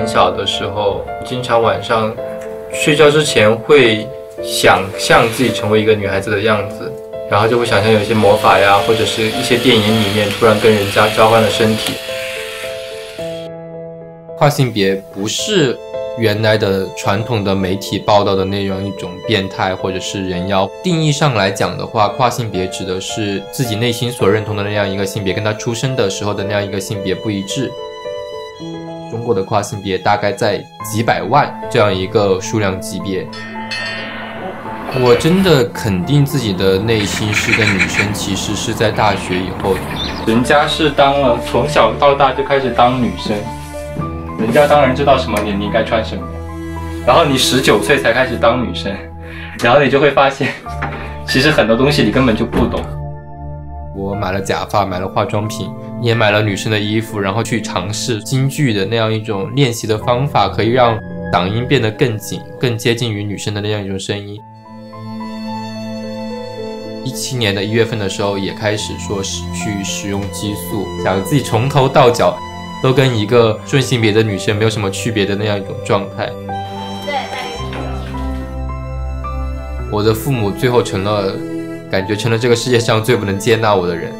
很小的时候，经常晚上睡觉之前会想象自己成为一个女孩子的样子，然后就会想象有一些魔法呀，或者是一些电影里面突然跟人家交换了身体。跨性别不是原来的传统的媒体报道的那样一种变态或者是人妖。定义上来讲的话，跨性别指的是自己内心所认同的那样一个性别跟他出生的时候的那样一个性别不一致。中国的跨性别大概在几百万这样一个数量级别。我真的肯定自己的内心是个女生，其实是在大学以后，人家是当了从小到大就开始当女生，人家当然知道什么年龄该穿什么，然后你19岁才开始当女生，然后你就会发现其实很多东西你根本就不懂。我买了假发，买了化妆品，也买了女生的衣服，然后去尝试京剧的那样一种练习的方法，可以让嗓音变得更紧，更接近于女生的那样一种声音。17年的1月份的时候也开始说是去使用激素，想自己从头到脚都跟一个顺性别的女生没有什么区别的那样一种状态。我的父母最后感觉成了这个世界上最不能接纳我的人。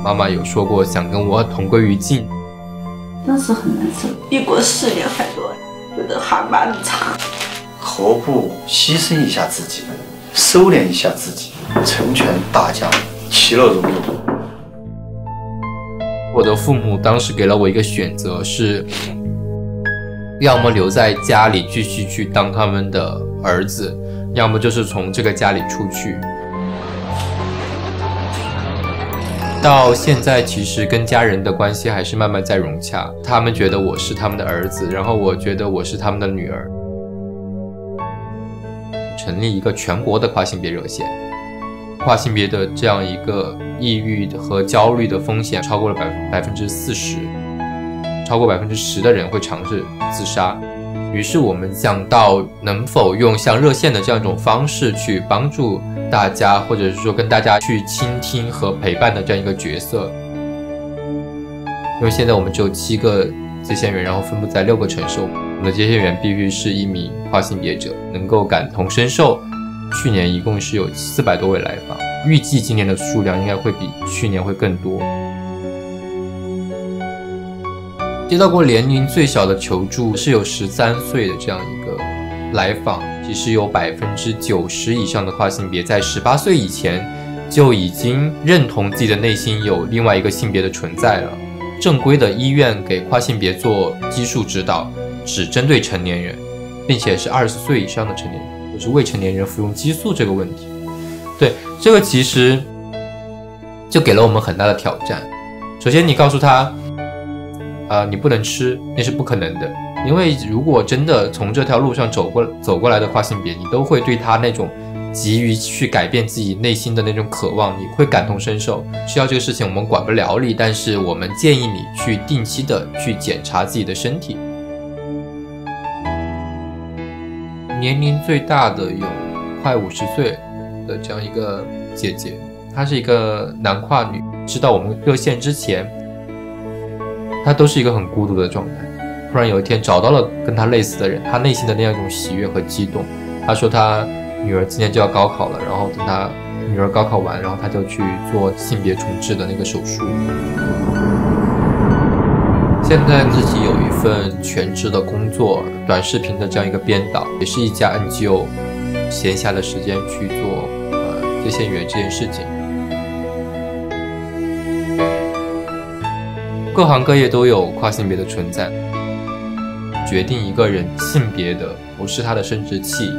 妈妈有说过想跟我同归于尽，当时很难受，异国4年还多，觉得还蛮长。何不牺牲一下自己，收敛一下自己，成全大家，其乐融融。我的父母当时给了我一个选择，是要么留在家里继续去当他们的儿子，要么就是从这个家里出去。到现在其实跟家人的关系还是慢慢在融洽，他们觉得我是他们的儿子，然后我觉得我是他们的女儿。成立一个全国的跨性别热线，跨性别的这样一个抑郁和焦虑的风险超过了40%，超过10%的人会尝试自杀。于是我们想到能否用像热线的这样一种方式去帮助大家，或者是说跟大家去倾听和陪伴的这样一个角色。因为现在我们只有7个接线员，然后分布在6个城市，我们的接线员必须是1名跨性别者，能够感同身受。去年一共是有400多位来访，预计今年的数量应该会比去年会更多。接到过年龄最小的求助是有13岁的这样一个来访，其实有90%以上的跨性别在18岁以前就已经认同自己的内心有另外一个性别的存在了。正规的医院给跨性别做激素指导只针对成年人，并且是20岁以上的成年人，就是未成年人服用激素这个问题。对，这个其实就给了我们很大的挑战。首先你告诉他你不能吃，那是不可能的，因为如果真的从这条路上走过来的跨性别，你都会对他那种急于去改变自己内心的那种渴望，你会感同身受。需要这个事情我们管不了你，但是我们建议你去定期的去检查自己的身体。年龄最大的有快50岁的这样一个姐姐，她是一个男跨女，知道我们热线之前她都是一个很孤独的状态，突然有一天找到了跟她类似的人，她内心的那样一种喜悦和激动。她说她女儿今年就要高考了，然后等她女儿高考完，然后她就去做性别重置的那个手术。现在自己有一份全职的工作，短视频的这样一个编导，也是一家 NGO， 闲暇的时间去做接线员这件事情。各行各业都有跨性别的存在，决定一个人性别的不是他的生殖器，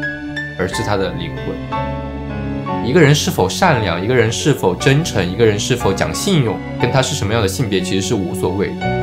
而是他的灵魂。一个人是否善良，一个人是否真诚，一个人是否讲信用，跟他是什么样的性别其实是无所谓的。